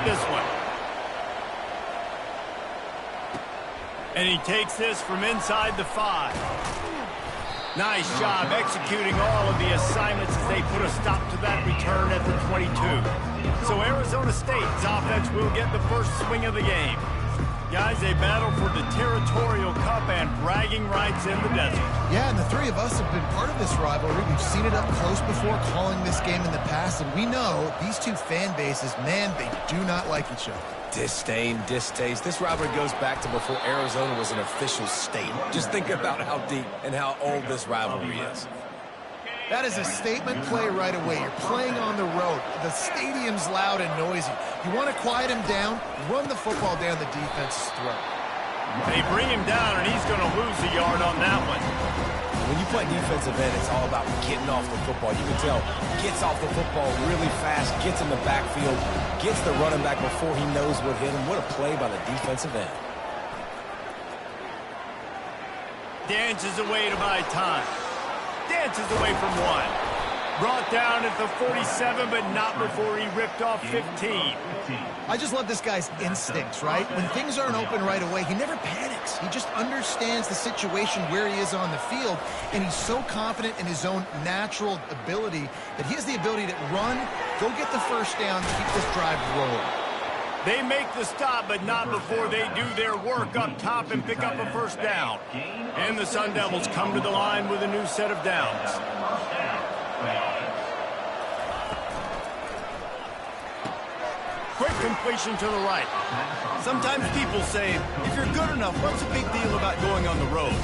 this one. And he takes this from inside the 5. Nice job executing all of the assignments as they put a stop to that return at the 22. So Arizona State's offense will get the first swing of the game. Guys, they battle for the Territorial Cup and bragging rights in the desert. Yeah, and the three of us have been part of this rivalry. We've seen it up close before, calling this game in the past, and we know these two fan bases, man, they do not like each other. Disdain, distaste. This rivalry goes back to before Arizona was an official state. Just think about how deep and how old this rivalry is. That is a statement play right away. You're playing on the road. The stadium's loud and noisy. You want to quiet him down, run the football down the defense's throat. They bring him down, and he's going to lose a yard on that one. When you play defensive end, it's all about getting off the football. You can tell, gets off the football really fast, gets in the backfield, gets the running back before he knows what hit him. What a play by the defensive end. Dances away to buy time. Dances away from 1. Brought down at the 47, but not before he ripped off 15. I just love this guy's instincts, right? When things aren't open right away, he never panics. He just understands the situation where he is on the field, and he's so confident in his own natural ability that he has the ability to run, go get the first down, keep this drive rolling. They make the stop, but not before they do their work up top and pick up a first down. And the Sun Devils come to the line with a new set of downs. Quick completion to the right. Sometimes people say, if you're good enough, what's the big deal about going on the road?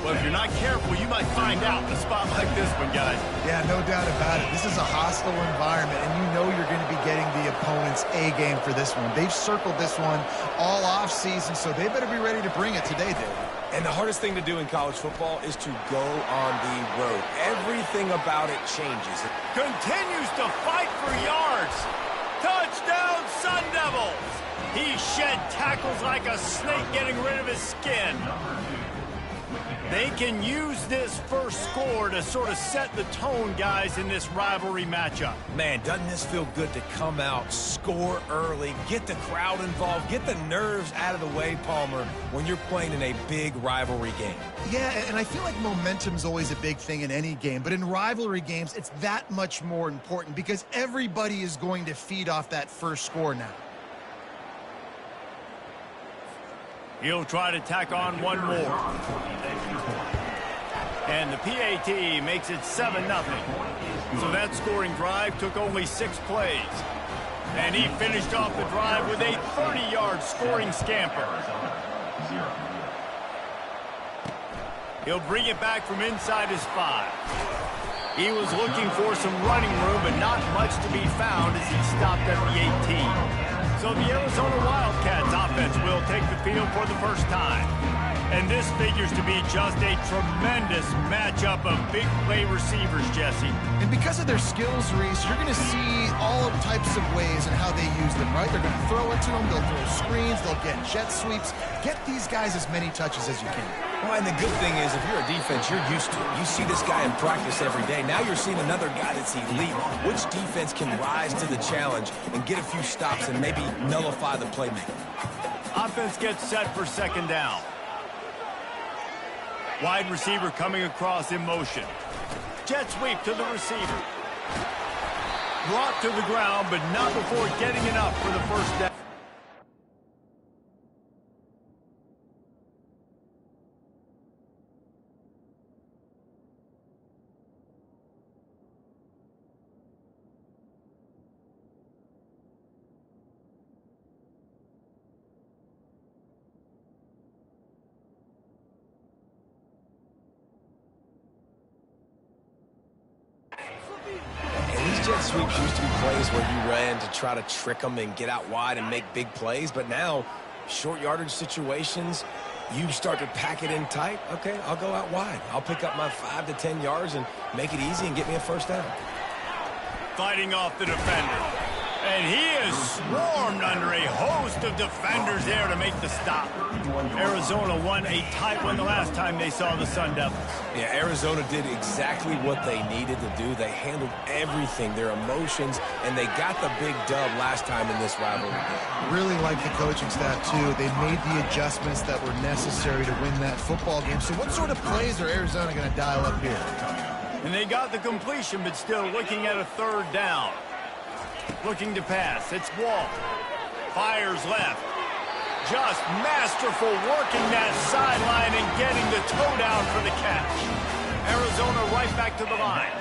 Well, if you're not careful, you might find out in a spot like this one, guys. Yeah, no doubt about it. This is a hostile environment, and you know you're going to be getting the opponent's A-game for this one. They've circled this one all off-season, so they better be ready to bring it today, David. And the hardest thing to do in college football is to go on the road. Everything about it changes. Continues to fight for yards. Touchdown, Sun Devils! He shed tackles like a snake getting rid of his skin. They can use this first score to sort of set the tone, guys, in this rivalry matchup. Man, doesn't this feel good to come out, score early, get the crowd involved, get the nerves out of the way, Palmer, when you're playing in a big rivalry game? Yeah, and I feel like momentum's always a big thing in any game, but in rivalry games, it's that much more important because everybody is going to feed off that first score now. He'll try to tack on one more. And the PAT makes it 7-0. So that scoring drive took only 6 plays. And he finished off the drive with a 30-yard scoring scamper. He'll bring it back from inside his 5. He was looking for some running room, but not much to be found as he stopped at the 18. So the Arizona Wildcats offense will take the field for the first time. And this figures to be just a tremendous matchup of big play receivers, Jesse. And because of their skills, Reese, you're going to see all types of ways and how they use them, right? They're going to throw it to them, they'll throw screens, they'll get jet sweeps. Get these guys as many touches as you can. Well, and the good thing is, if you're a defense, you're used to it. You see this guy in practice every day. Now you're seeing another guy that's elite. Which defense can rise to the challenge and get a few stops and maybe nullify the playmaker? Offense gets set for second down. Wide receiver coming across in motion. Jet sweep to the receiver. Brought to the ground, but not before getting it up for the first down. Jet sweeps used to be plays where you ran to try to trick them and get out wide and make big plays, but now short yardage situations, you start to pack it in tight. Okay, I'll go out wide. I'll pick up my 5 to 10 yards and make it easy and get me a first down. Fighting off the defender. And he is swarmed under a host of defenders there to make the stop. Arizona won a tight one the last time they saw the Sun Devils. Yeah, Arizona did exactly what they needed to do. They handled everything, their emotions, and they got the big dub last time in this rivalry. Really like the coaching staff, too. They made the adjustments that were necessary to win that football game. So what sort of plays are Arizona going to dial up here? And they got the completion, but still looking at a third down. Looking to pass. It's Wall. Fires left. Just masterful working that sideline and getting the toe down for the catch. Arizona right back to the line.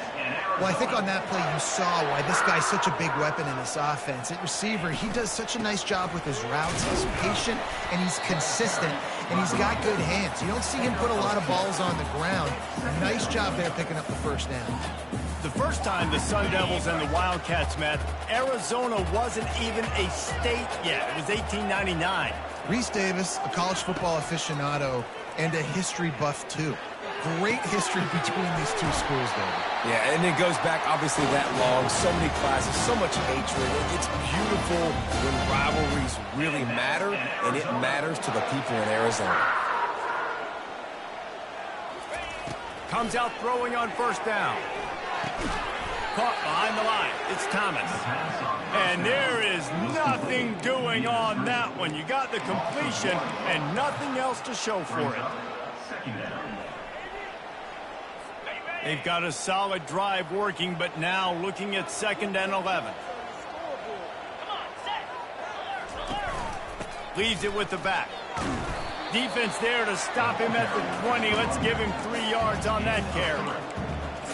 Well, I think on that play you saw why this guy's such a big weapon in this offense. At receiver, he does such a nice job with his routes. He's patient, and he's consistent, and he's got good hands. You don't see him put a lot of balls on the ground. Nice job there picking up the first down. The first time the Sun Devils and the Wildcats met, Arizona wasn't even a state yet. It was 1899. Reese Davis, a college football aficionado, and a history buff, too. Great history between these two schools, David. Yeah, and it goes back, obviously, that long. So many classes, so much hatred. It's beautiful when rivalries really matter, and it matters to the people in Arizona. Comes out throwing on first down. Caught behind the line. It's Thomas. And there is nothing doing on that one. You got the completion and nothing else to show for it. They've got a solid drive working, but now looking at 2nd and 11. Leaves it with the back. Defense there to stop him at the 20. Let's give him 3 yards on that carry.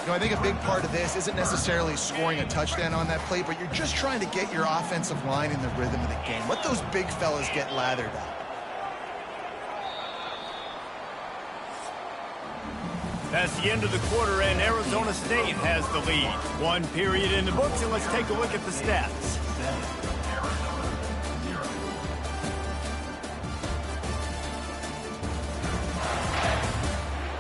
You know, I think a big part of this isn't necessarily scoring a touchdown on that play, but you're just trying to get your offensive line in the rhythm of the game. Let those big fellas get lathered up. That's the end of the quarter, and Arizona State has the lead. 1 period in the books, and let's take a look at the stats.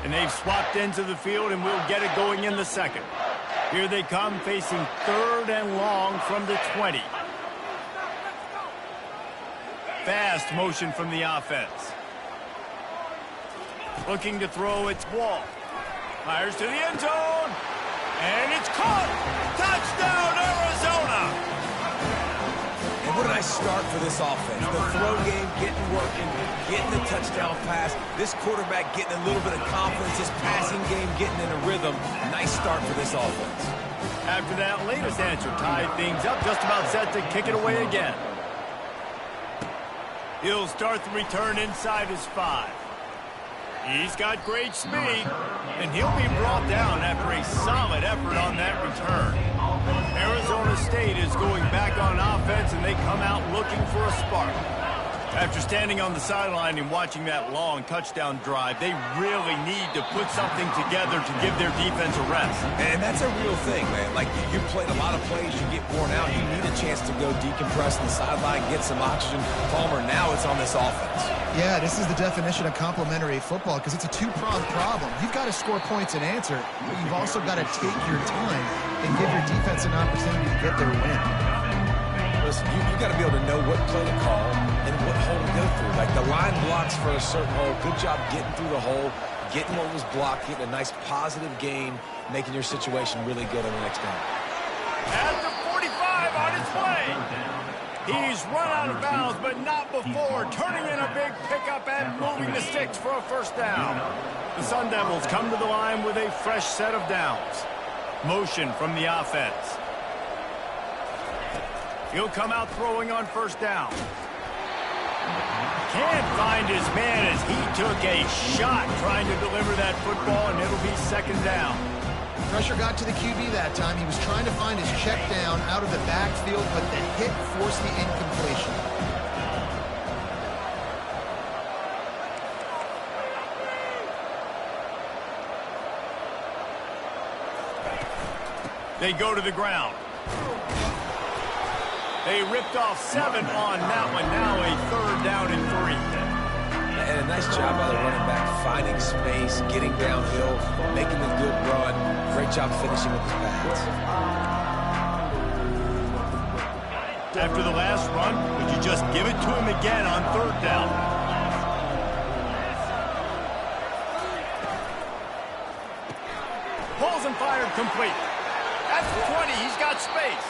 And they've swapped into the field, and we'll get it going in the second. Here they come, facing 3rd and long from the 20. Fast motion from the offense. Looking to throw, it's Wall. Fires to the end zone, and it's caught! Touchdown, Arizona! And what a nice start for this offense. The throw game getting working, getting the touchdown pass. This quarterback getting a little bit of confidence. This passing game getting in a rhythm. Nice start for this offense. After that latest answer tied things up, just about set to kick it away again. He'll start the return inside his 5. He's got great speed, and he'll be brought down after a solid effort on that return. Arizona State is going back on offense, and they come out looking for a spark. After standing on the sideline and watching that long touchdown drive, they really need to put something together to give their defense a rest. And that's a real thing, man. Like, you played a lot of plays, you get worn out, you need a chance to go decompress on the sideline, get some oxygen. Palmer, now it's on this offense. Yeah, this is the definition of complementary football because it's a two-pronged problem. You've got to score points and answer, but you've also got to take your time and give your defense an opportunity to get their win. Listen, you got to be able to know what play to call and what hole to go through. Like, the line blocks for a certain hole. Good job getting through the hole, getting what was blocked, getting a nice positive gain, making your situation really good on the next down. At the 45 on its way. He's run out of bounds, but not before turning in a big pickup and moving the sticks for a first down. The Sun Devils come to the line with a fresh set of downs. Motion from the offense. He'll come out throwing on first down. Can't find his man as he took a shot trying to deliver that football, and it'll be 2nd down. Pressure got to the QB that time. He was trying to find his check down out of the backfield, but the hit forced the incompletion. They go to the ground. They ripped off 7 on that one. Now a 3rd down and 3. And a nice job by the running back, finding space, getting downhill, making a good run. Great job finishing with his pass. After the last run, would you just give it to him again on third down? Pulls and fired complete. At the 20, he's got space.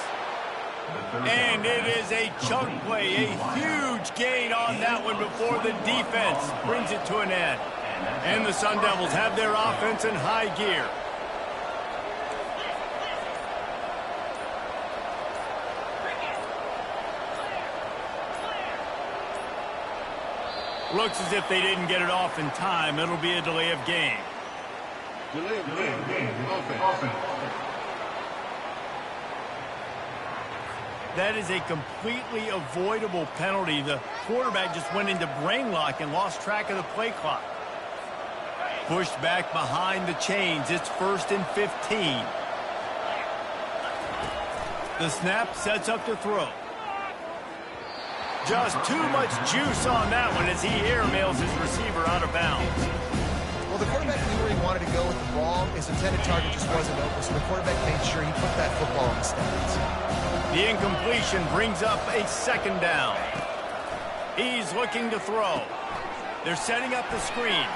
And it is a chunk play, a huge gain on that one before the defense brings it to an end. And the Sun Devils have their offense in high gear. Looks as if they didn't get it off in time. It'll be a delay of game. Delay of game. Offense. That is a completely avoidable penalty. The quarterback just went into brain lock and lost track of the play clock. Pushed back behind the chains. It's 1st and 15. The snap sets up to throw. Just too much juice on that one as he airmails his receiver out of bounds. Well, the quarterback knew where he wanted to go with the ball. His intended target just wasn't open, so the quarterback made sure he put that football in the stands. The incompletion brings up a 2nd down. He's looking to throw. They're setting up the screen.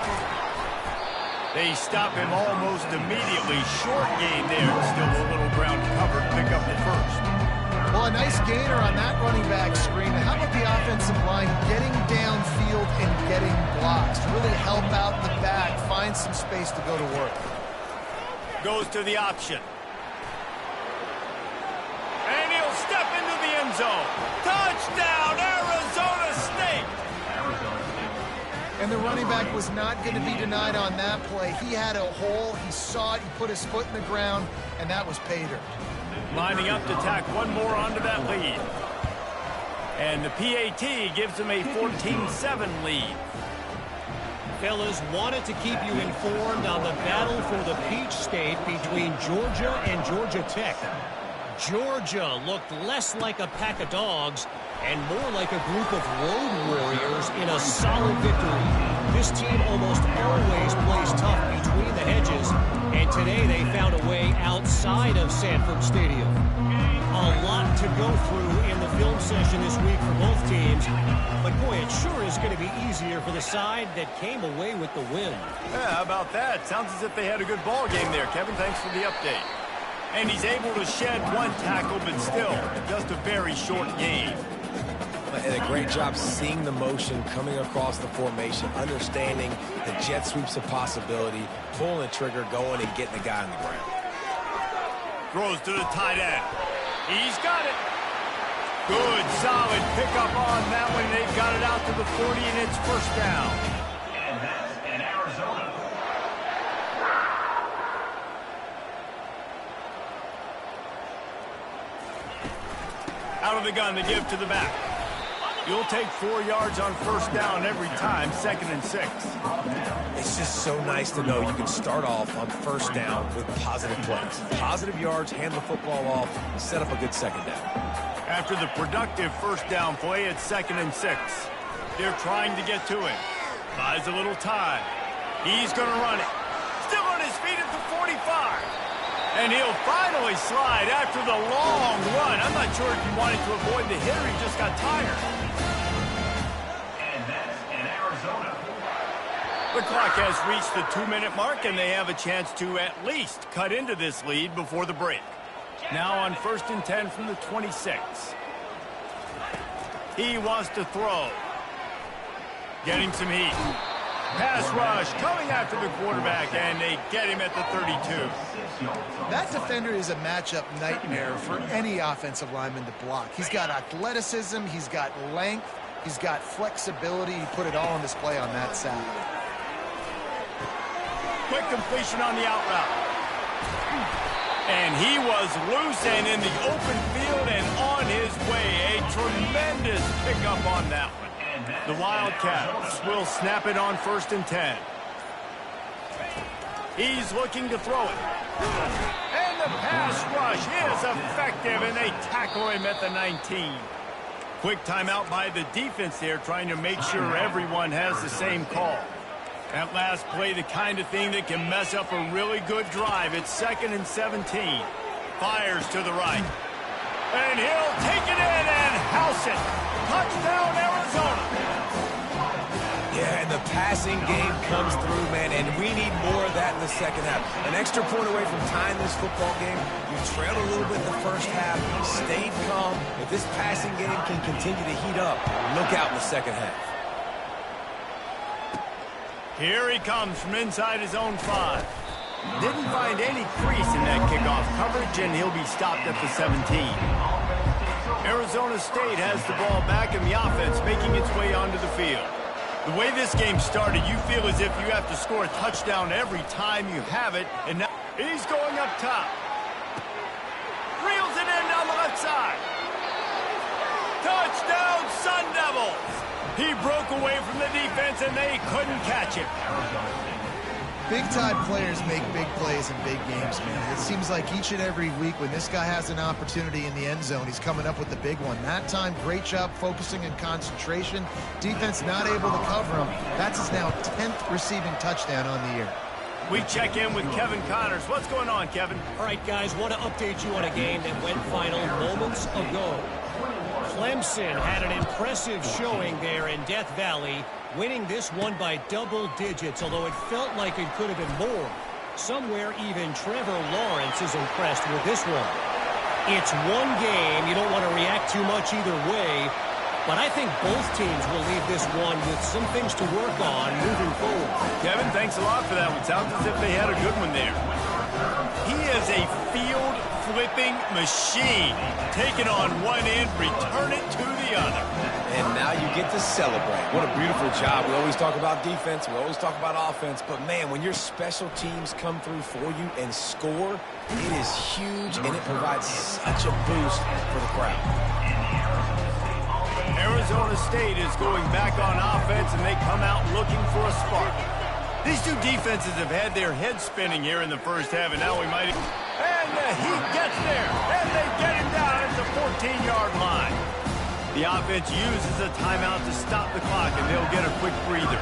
They stop him almost immediately. Short gain there. Still a little ground covered. Pick up the first. Well, a nice gainer on that running back screen. How about the offensive line getting downfield and getting blocks to really help out the back, find some space to go to work? Goes to the option. And he'll step into the end zone. Touchdown, Arizona State! And the running back was not going to be denied on that play. He had a hole, he saw it, he put his foot in the ground, and that was pay dirt. Lining up to tack one more onto that lead. And the PAT gives them a 14-7 lead. Fellas, wanted to keep you informed on the battle for the Peach State between Georgia and Georgia Tech. Georgia looked less like a pack of dogs and more like a group of road warriors in a solid victory. This team almost always plays tough between the hedges, and today they found a way outside of Sanford Stadium. A lot to go through in the film session this week for both teams, but boy, it sure is going to be easier for the side that came away with the win. Yeah, how about that? Sounds as if they had a good ball game there, Kevin. Thanks for the update. And he's able to shed one tackle, but still, just a very short game. And a great job seeing the motion coming across the formation, understanding the jet sweep's a possibility, pulling the trigger, going and getting the guy on the ground. Throws to the tight end. He's got it. Good, solid pickup on that one. They've got it out to the 40, and it's 1st down. And that's in Arizona. Out of the gun, they give to the back. You'll take 4 yards on 1st down every time, 2nd and 6. It's just so nice to know you can start off on 1st down with positive plays. Positive yards, hand the football off, set up a good 2nd down. After the productive 1st down play, it's 2nd and 6. They're trying to get to him. Buys a little time. He's going to run it. Still on his feet at the 45. And he'll finally slide after the long run. I'm not sure if he wanted to avoid the hit or he just got tired. And that's in Arizona. The clock has reached the 2-minute mark, and they have a chance to at least cut into this lead before the break. Now on 1st and 10 from the 26. He wants to throw. Getting some heat. Pass rush coming after the quarterback, and they get him at the 32. That defender is a matchup nightmare for any offensive lineman to block. He's got athleticism, he's got length, he's got flexibility. He put it all on display on that side. Quick completion on the out route. And he was loose and in the open field and on his way. A tremendous pickup on that one. The Wildcats will snap it on 1st and 10. He's looking to throw it. And the pass rush is effective, and they tackle him at the 19. Quick timeout by the defense there, trying to make sure everyone has the same call. That last play, the kind of thing that can mess up a really good drive. It's 2nd and 17. Fires to the right. And he'll take it in and house it. Touchdown, Arizona. Yeah, and the passing game comes through, man, and we need more of that in the second half. An extra point away from tying this football game. You trailed a little bit in the first half, stayed calm. If this passing game can continue to heat up, look out in the second half. Here he comes from inside his own 5. Didn't find any crease in that kickoff coverage, and he'll be stopped at the 17. Arizona State has the ball back, and the offense making its way onto the field. The way this game started, you feel as if you have to score a touchdown every time you have it, and now he's going up top. Reels it in down the left side. Touchdown, Sun Devils! He broke away from the defense, and they couldn't catch him. Big-time players make big plays in big games, man. It seems like each and every week when this guy has an opportunity in the end zone, he's coming up with the big one. That time, great job focusing and concentration. Defense not able to cover him. That's his now 10th receiving touchdown on the year. We check in with Kevin Connors. What's going on, Kevin? All right, guys, want to update you on a game that went final moments ago. Clemson had an impressive showing there in Death Valley, winning this one by double digits, although it felt like it could have been more. Somewhere even Trevor Lawrence is impressed with this one. It's one game. You don't want to react too much either way, but I think both teams will leave this one with some things to work on moving forward. Kevin, thanks a lot for that one. Sounds as if they had a good one there. He is a field-flipping machine. Take it on one end, return it to the other. And now you get to celebrate. What a beautiful job. We always talk about defense. We always talk about offense. But, man, when your special teams come through for you and score, it is huge, and it provides such a boost for the crowd. Arizona State is going back on offense, and they come out looking for a spark. These two defenses have had their heads spinning here in the first half, and now we might... And the Heat gets there, and they get him down at the 14-yard line. The offense uses a timeout to stop the clock, and they'll get a quick breather.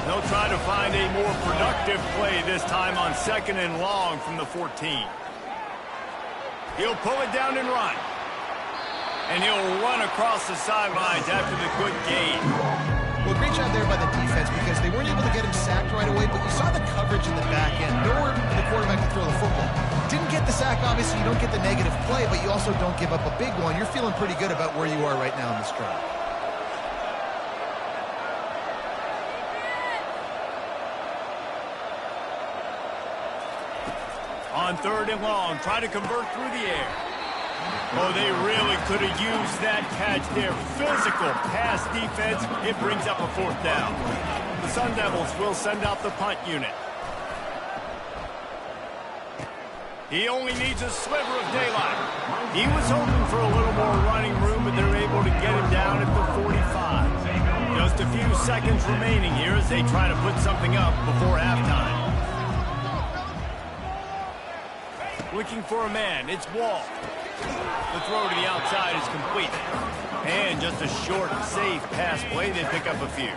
They'll try to find a more productive play this time on 2nd and long from the 14. He'll pull it down and run. And he'll run across the sidelines after the good gain. Well, great job there by the defense because they weren't able to get him sacked right away, but you saw the coverage in the back end. Nowhere for the quarterback to throw the football. Didn't get the sack, obviously. You don't get the negative play, but you also don't give up a big one. You're feeling pretty good about where you are right now in this drive. On 3rd and long, try to convert through the air. Oh, they really could have used that catch there. Physical pass defense. It brings up a 4th down. The Sun Devils will send out the punt unit. He only needs a sliver of daylight. He was hoping for a little more running room, but they're able to get him down at the 45. Just a few seconds remaining here as they try to put something up before halftime. Looking for a man. It's Wall. The throw to the outside is complete. And just a short, safe pass play. They pick up a few.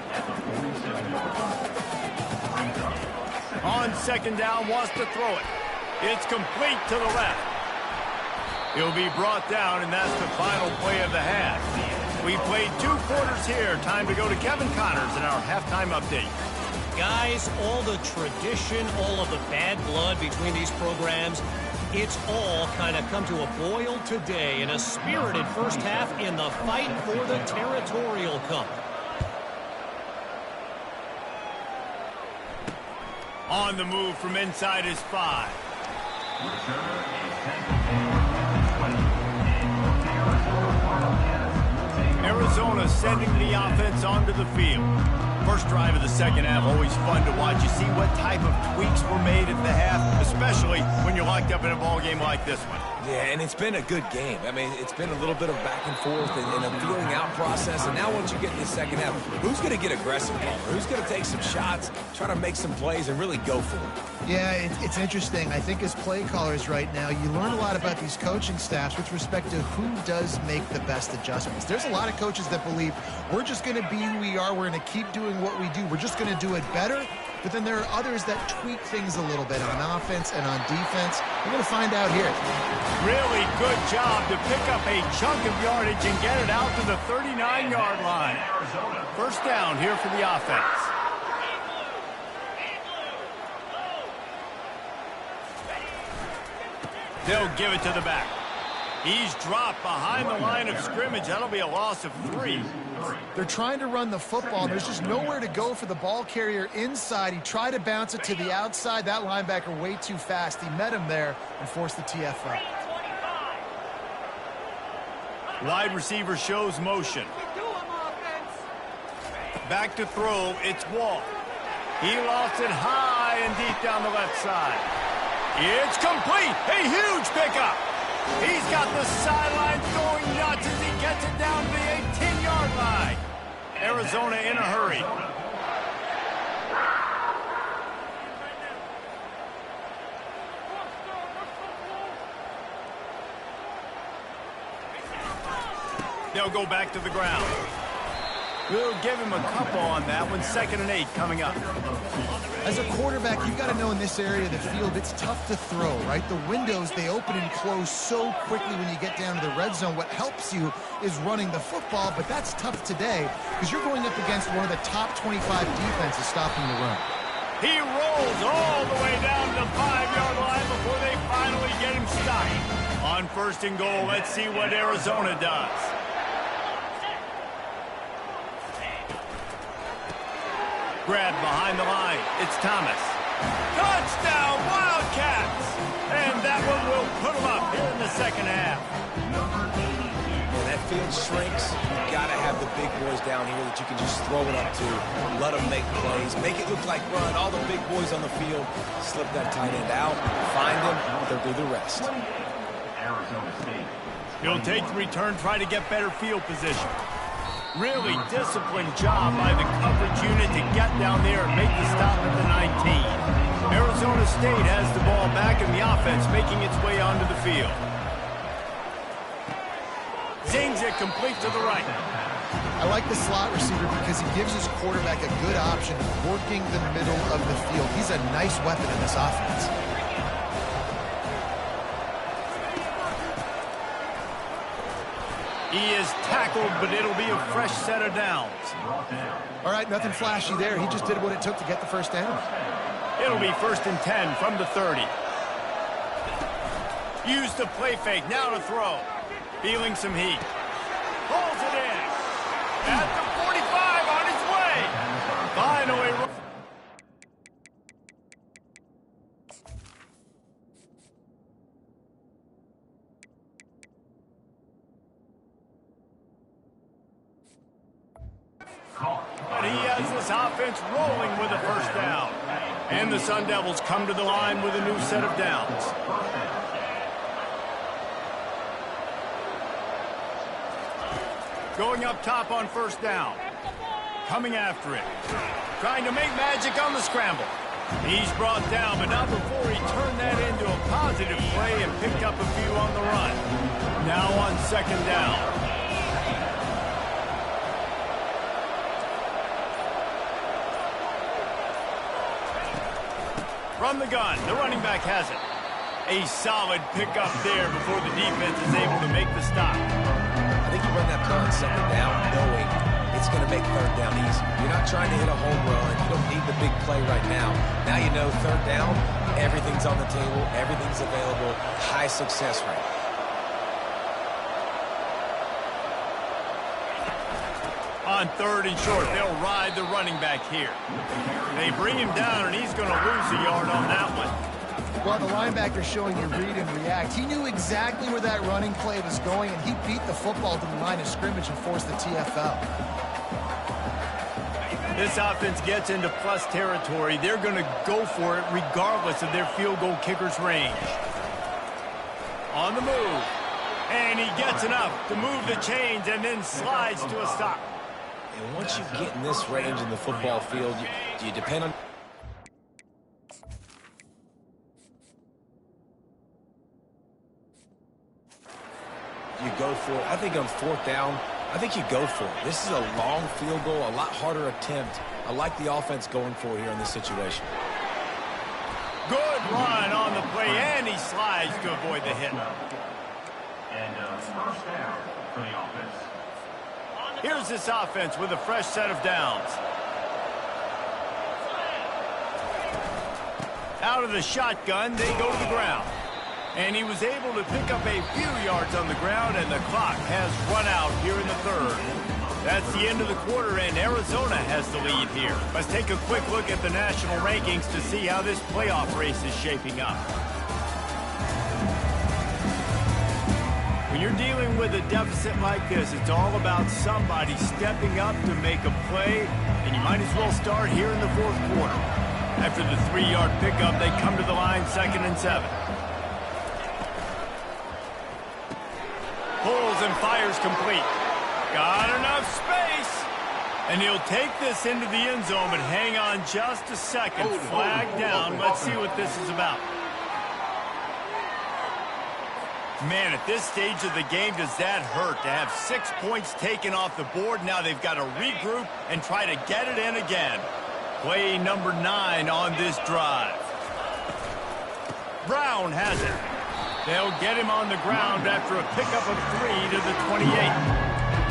On 2nd down, wants to throw it. It's complete to the left. He'll be brought down, and that's the final play of the half. We played 2 quarters here. Time to go to Kevin Connors in our halftime update. Guys, all the tradition, all of the bad blood between these programs, it's all kind of come to a boil today in a spirited first half in the fight for the Territorial Cup. On the move from inside his 5. Arizona sending the offense onto the field. First drive of the second half, always fun to watch. You see what type of tweaks were made at the half, especially when you're locked up in a ball game like this one. Yeah, and it's been a good game. I mean, it's been a little bit of back and forth and a feeling out process. And now once you get in the second half, who's going to get aggressive, Palmer? Who's going to take some shots, try to make some plays, and really go for it? Yeah, it's interesting. I think as play callers right now, you learn a lot about these coaching staffs with respect to who does make the best adjustments. There's a lot of coaches that believe we're just going to be who we are. We're going to keep doing what we do. We're just going to do it better. but then there are others that tweak things a little bit on offense and on defense. We're going to find out here. Really good job to pick up a chunk of yardage and get it out to the 39-yard line. First down here for the offense. They'll give it to the back. He's dropped behind the line of scrimmage. That'll be a loss of 3. They're trying to run the football. There's just nowhere to go for the ball carrier inside. He tried to bounce it to the outside. That linebacker way too fast. He met him there and forced the TFL. Wide receiver shows motion. Back to throw. It's Wall. He lost it high and deep down the left side. It's complete. A huge pickup. He's got the sideline going nuts as he gets it down to the 18-yard line. Arizona in a hurry. They'll go back to the ground. We'll give him a couple on that one. 2nd and 8 coming up. As a quarterback, you've got to know in this area of the field, it's tough to throw, right? The windows, they open and close so quickly when you get down to the red zone. What helps you is running the football, but that's tough today because you're going up against one of the top 25 defenses stopping the run. He rolls all the way down to the 5-yard line before they finally get him stopped. On 1st and goal, let's see what Arizona does. Grab behind the line. It's Thomas. Touchdown, Wildcats! And that one will put them up here in the 2nd half. When that field shrinks, you've got to have the big boys down here that you can just throw it up to. Let them make plays. Make it look like run. All the big boys on the field. Slip that tight end out. Find them. They'll do the rest. He'll take the return, try to get better field position. Really disciplined job by the coverage unit to get down there and make the stop at the 19. Arizona State has the ball back and the offense making its way onto the field. Zings it complete to the right. I like the slot receiver because he gives his quarterback a good option of working the middle of the field. He's a nice weapon in this offense. He is tackled, but it'll be a fresh set of downs. All right, nothing flashy there. He just did what it took to get the first down. It'll be 1st and 10 from the 30. Use the play fake, now to throw. Feeling some heat. Pulls it in. At the 45 on his way. Finally. But he has this offense rolling with a first down. And the Sun Devils come to the line with a new set of downs. Going up top on 1st down. Coming after it. Trying to make magic on the scramble. He's brought down, but not before he turned that into a positive play and picked up a few on the run. Now on 2nd down. From the gun, the running back has it. A solid pickup there before the defense is able to make the stop. I think you run that play on 2nd down knowing it's going to make 3rd down easy. You're not trying to hit a home run. You don't need the big play right now. Now you know 3rd down, everything's on the table, everything's available, high success rate. On 3rd and short, they'll ride the running back here. They bring him down, and he's going to lose a yard on that one. Well, the linebacker's showing you read and react. He knew exactly where that running play was going, and he beat the football to the line of scrimmage and forced the TFL. This offense gets into plus territory. They're going to go for it regardless of their field goal kicker's range. On the move. And he gets enough to move the chains and then slides to a stop. And once you get in this range in the football field, do you depend on... You go for it. I think on 4th down, I think you go for it. This is a long field goal, a lot harder attempt. I like the offense going for it here in this situation. Good run on the play, and he slides to avoid the hit. And first down for the offense. Here's this offense with a fresh set of downs. Out of the shotgun, they go to the ground. And he was able to pick up a few yards on the ground, and the clock has run out here in the third. That's the end of the quarter, and Arizona has the lead here. Let's take a quick look at the national rankings to see how this playoff race is shaping up. When you're dealing with a deficit like this, it's all about somebody stepping up to make a play, and you might as well start here in the fourth quarter. After the 3-yard pickup, they come to the line 2nd and 7. Pulls and fires complete. Got enough space. And he'll take this into the end zone, but hang on just a second. Flag down. Let's see what this is about. Man, at this stage of the game, does that hurt to have 6 points taken off the board? Now they've got to regroup and try to get it in again. Play number 9 on this drive. Brown has it. They'll get him on the ground after a pickup of 3 to the 28.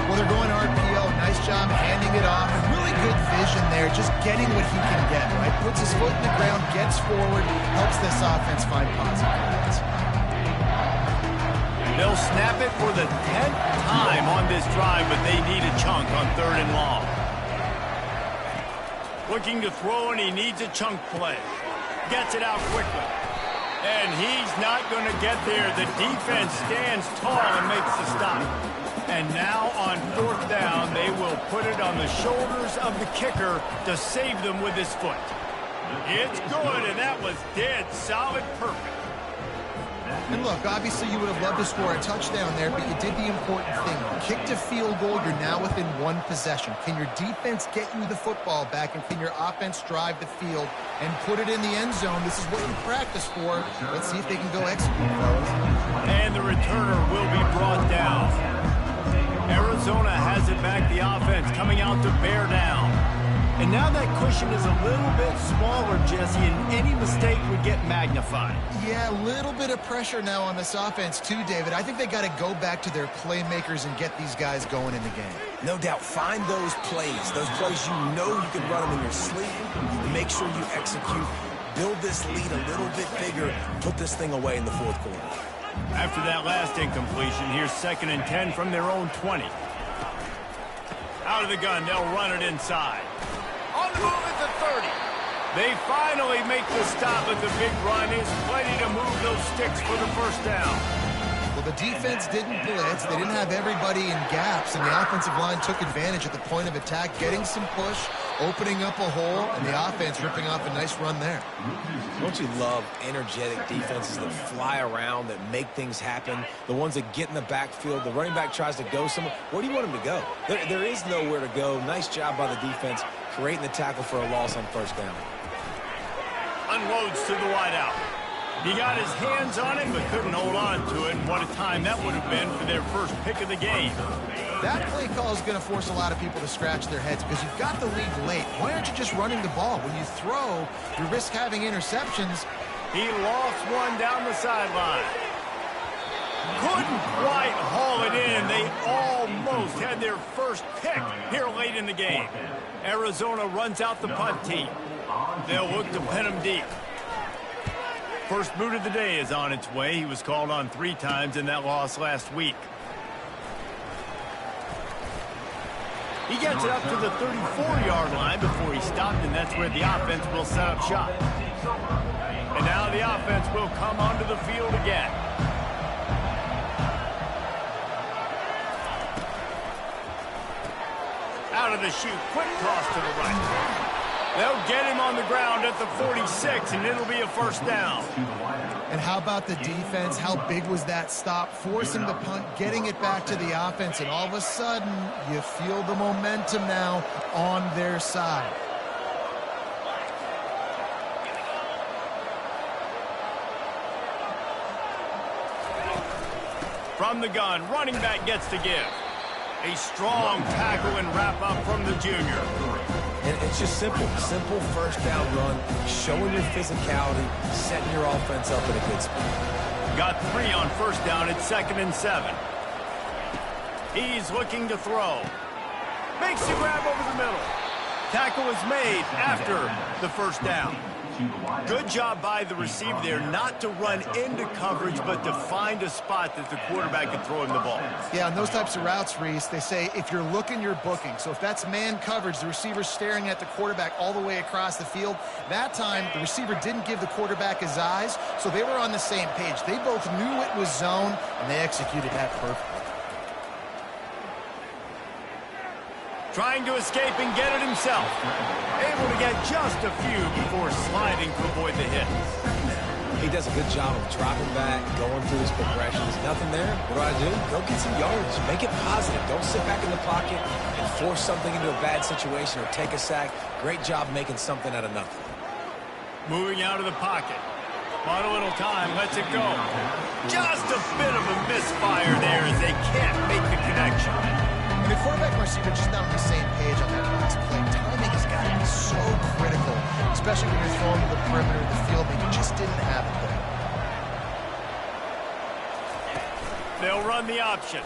Well, they're going RPO. Nice job handing it off. Really good vision there, just getting what he can get, right? Puts his foot in the ground, gets forward, helps this offense find positive points. They'll snap it for the 10th time on this drive, but they need a chunk on 3rd and long. Looking to throw, and he needs a chunk play. Gets it out quickly. And he's not going to get there. The defense stands tall and makes the stop. And now on 4th down, they will put it on the shoulders of the kicker to save them with his foot. It's good, and that was dead solid perfect. And look, obviously you would have loved to score a touchdown there, but you did the important thing. Kicked a field goal, you're now within 1 possession. Can your defense get you the football back, and can your offense drive the field and put it in the end zone? This is what you practice for. Let's see if they can go execute, fellas. And the returner will be brought down. Arizona has it back, the offense coming out to bear down. And now that cushion is a little bit smaller, Jesse, and any mistake would get magnified. Yeah, a little bit of pressure now on this offense too, David. I think they got to go back to their playmakers and get these guys going in the game. No doubt, find those plays you know you can run them in your sleep. Make sure you execute. Build this lead a little bit bigger. Put this thing away in the fourth quarter. After that last incompletion, here's 2nd and 10 from their own 20. Out of the gun, they'll run it inside. On the move at the 30. They finally make the stop, but the big run is plenty to move those sticks for the first down. Well, the defense didn't blitz. They didn't have everybody in gaps, and the offensive line took advantage at the point of attack, getting some push, opening up a hole, and the offense ripping off a nice run there. Don't you love energetic defenses that fly around, that make things happen? The ones that get in the backfield, the running back tries to go somewhere. Where do you want him to go? There is nowhere to go. Nice job by the defense creating the tackle for a loss on 1st down. Unloads to the wideout. He got his hands on it, but couldn't hold on to it. And what a time that would have been for their first pick of the game. That play call is going to force a lot of people to scratch their heads because you've got the lead late. Why aren't you just running the ball? When you throw, you risk having interceptions. He lost one down the sideline. Couldn't quite haul it in. They almost had their first pick here late in the game. Arizona runs out the punt team. They'll look to pin him deep. First boot of the day is on its way. He was called on 3 times in that loss last week. He gets it up to the 34-yard line before he stopped, and that's where the offense will set up shop. And now the offense will come onto the field again. Out of the chute, quick toss to the right. They'll get him on the ground at the 46, and it'll be a 1st down. And how about the defense? How big was that stop? Forcing the punt, getting it back to the offense, and all of a sudden, you feel the momentum now on their side. From the gun, running back gets to give. A strong tackle and wrap-up from the junior. And it's just simple first down run, showing your physicality, setting your offense up in a good spot. Got 3 on first down at 2nd and 7. He's looking to throw. Makes the grab over the middle. Tackle is made after the first down. Good job by the receiver there not to run into coverage, but to find a spot that the quarterback can throw him the ball. Yeah, on those types of routes, Reese, they say if you're looking, you're booking. So if that's man coverage, the receiver's staring at the quarterback all the way across the field. That time, the receiver didn't give the quarterback his eyes, so they were on the same page. They both knew it was zone, and they executed that perfectly. Trying to escape and get it himself. Able to get just a few before sliding to avoid the hit. He does a good job of dropping back, going through his progressions. Nothing there. What do? Go get some yards. Make it positive. Don't sit back in the pocket and force something into a bad situation or take a sack. Great job making something out of nothing. Moving out of the pocket. Bought a little time. Lets it go. Just a bit of a misfire there as they can't make the connection. And the quarterback and receiver just not on the same page on that last play. Timing has got to be so critical, especially when you're throwing to the perimeter of the field, and you just didn't have it there. They'll run the option.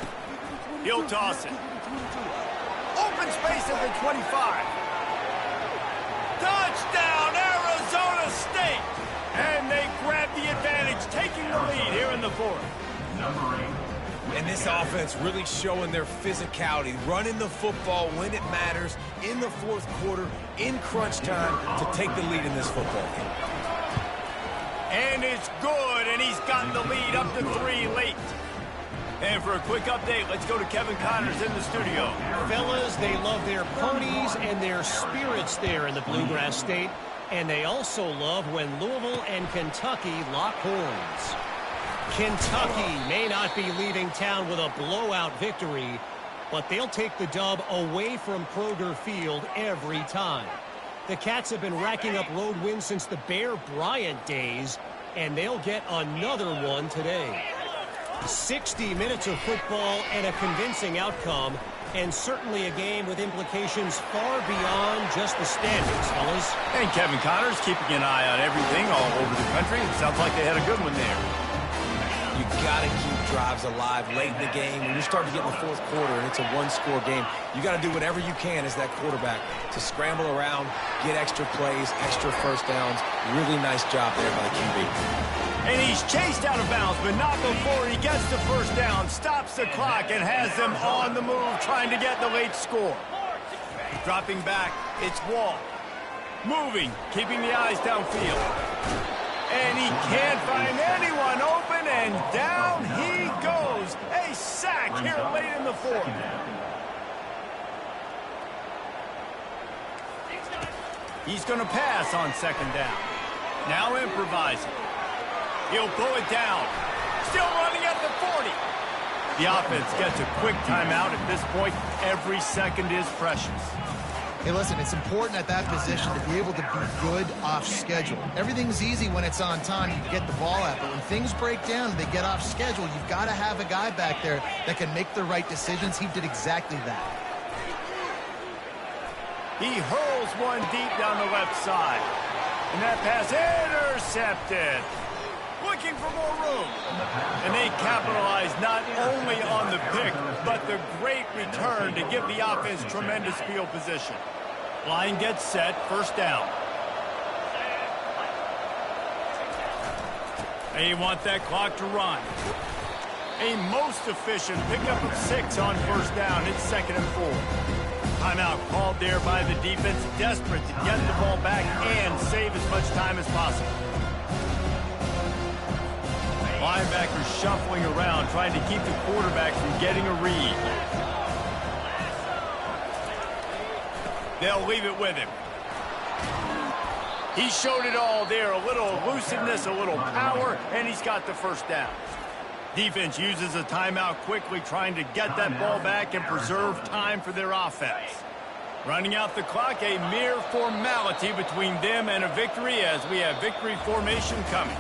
He'll toss it. Open space at the 25. Touchdown, Arizona State! And they grab the advantage, taking the lead here in the 4th. Number 8. And this offense really showing their physicality, running the football when it matters, in the 4th quarter, in crunch time, to take the lead in this football game. And it's good, and he's gotten the lead up to 3 late. And for a quick update, let's go to Kevin Connors in the studio. Fellas, they love their ponies and their spirits there in the Bluegrass State. And they also love when Louisville and Kentucky lock horns. Kentucky may not be leaving town with a blowout victory, but they'll take the dub away from Kroger Field every time. The Cats have been racking up road wins since the Bear Bryant days, and they'll get another one today. 60 minutes of football and a convincing outcome, and certainly a game with implications far beyond just the standings, fellas. And Kevin Connors keeping an eye on everything all over the country. It sounds like they had a good one there. You got to keep drives alive late in the game. When you start to get in the 4th quarter and it's a 1-score game, you got to do whatever you can as that quarterback to scramble around, get extra plays, extra first downs. Really nice job there by the QB. And he's chased out of bounds, but not before he gets the first down, stops the clock, and has them on the move trying to get the late score. Dropping back, it's Wall. Moving, keeping the eyes downfield. And he can't find anyone open, and down he goes. A sack here late in the 4th. He's going to pass on 2nd down. Now improvising. He'll pull it down. Still running at the 40. The offense gets a quick timeout at this point. Every second is precious. Hey, listen, it's important at that position to be able to be good off schedule. Everything's easy when it's on time. You get the ball out. But when things break down and they get off schedule, you've got to have a guy back there that can make the right decisions. He did exactly that. He hurls one deep down the left side. And that pass intercepted. Looking for more room. And they capitalize not only on the pick, but the great return to give the offense tremendous field position. Line gets set, first down. They want that clock to run. A most efficient pickup of 6 on first down. It's 2nd and 4. Timeout called there by the defense, desperate to get the ball back and save as much time as possible. Linebackers shuffling around, trying to keep the quarterback from getting a read. They'll leave it with him. He showed it all there, a little elusiveness, a little power, and he's got the first down. Defense uses a timeout quickly, trying to get that ball back and preserve time for their offense. Running out the clock, a mere formality between them and a victory as we have victory formation coming.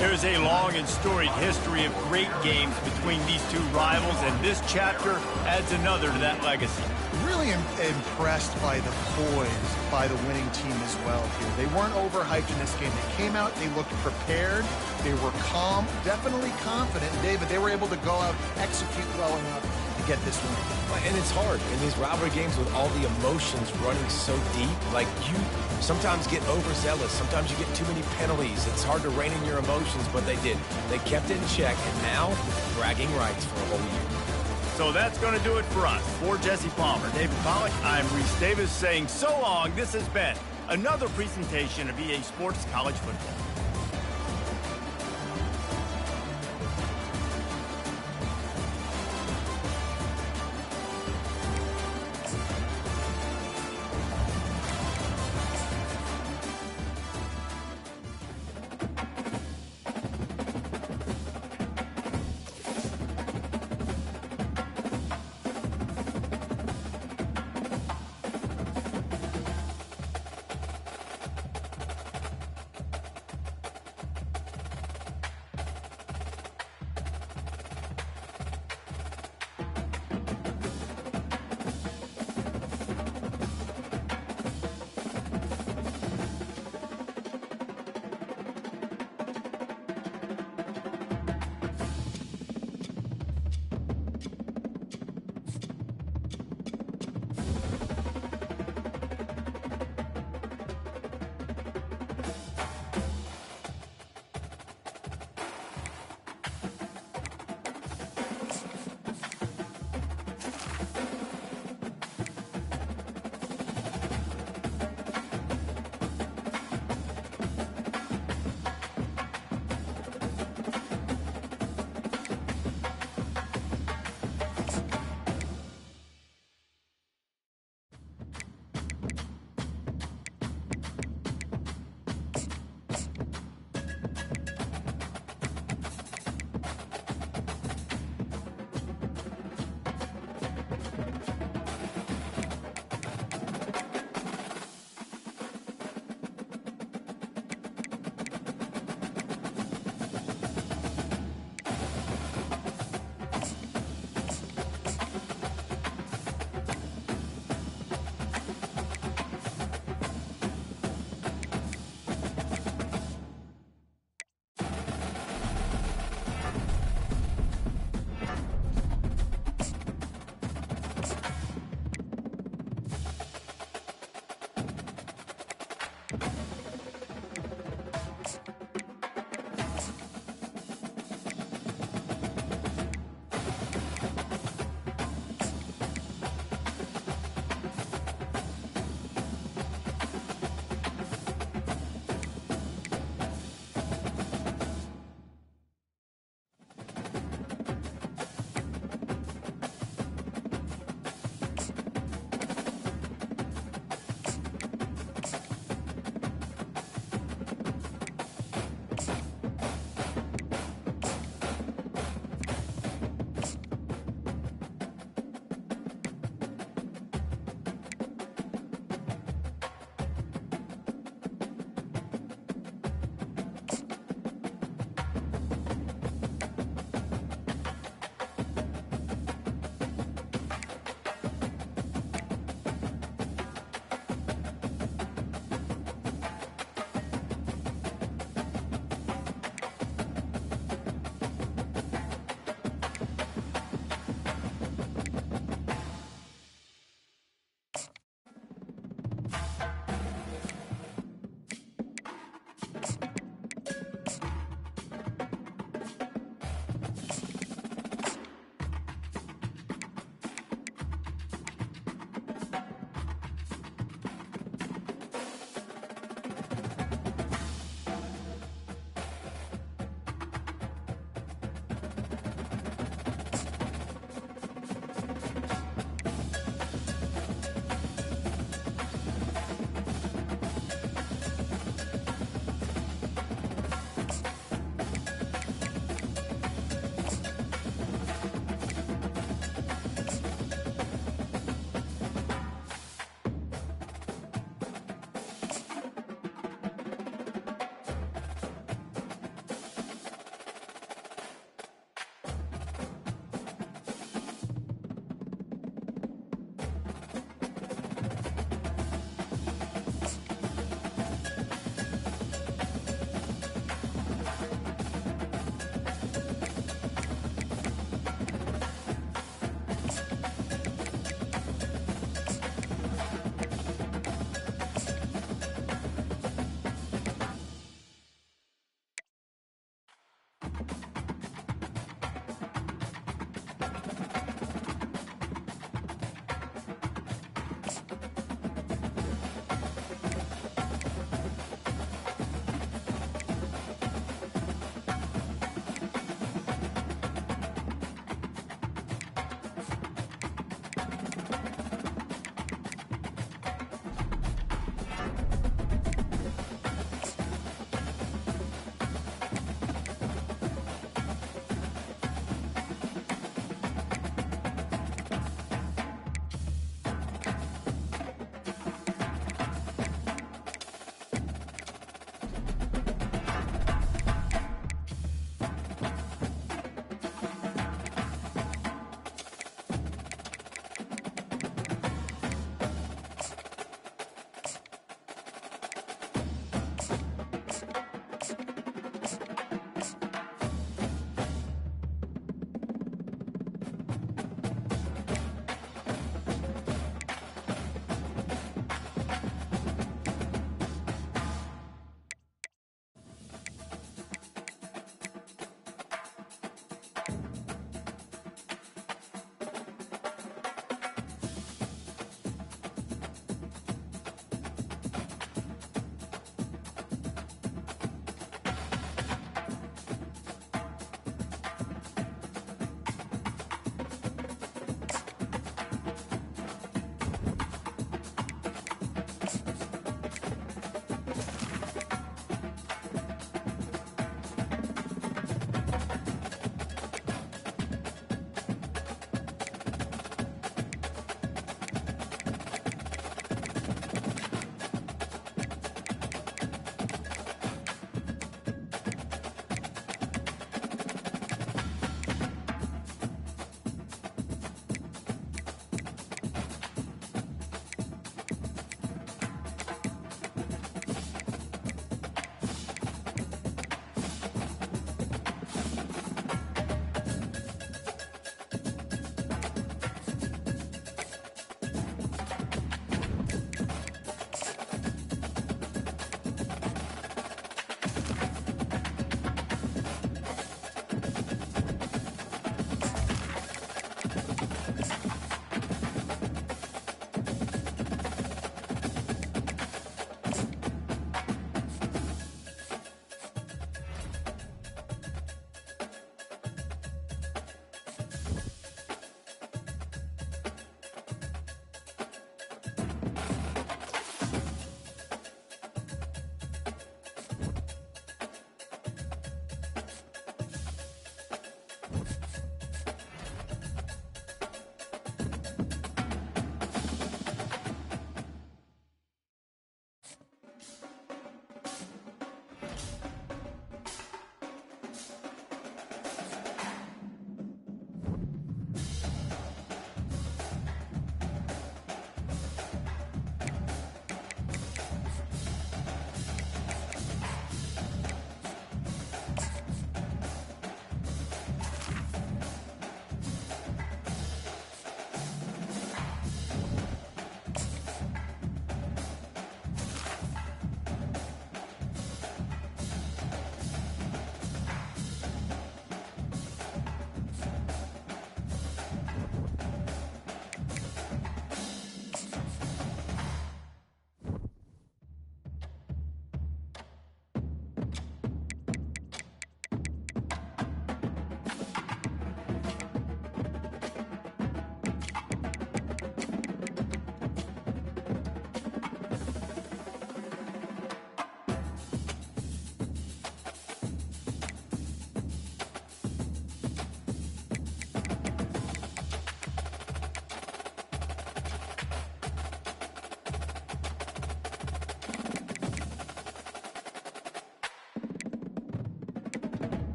There's a long and storied history of great games between these two rivals, and this chapter adds another to that legacy. Really impressed by the poise by the winning team as well here. They weren't overhyped in this game. They came out, they looked prepared, they were calm, definitely confident. David, they were able to go out, execute well enough to get this win. And it's hard in these rivalry games with all the emotions running so deep. Like, you sometimes get overzealous. Sometimes you get too many penalties. It's hard to rein in your emotions, but they did. They kept it in check, and now bragging rights for a whole year. So that's going to do it for us. For Jesse Palmer, David Pollack, I'm Reese Davis saying so long. This has been another presentation of EA Sports College Football.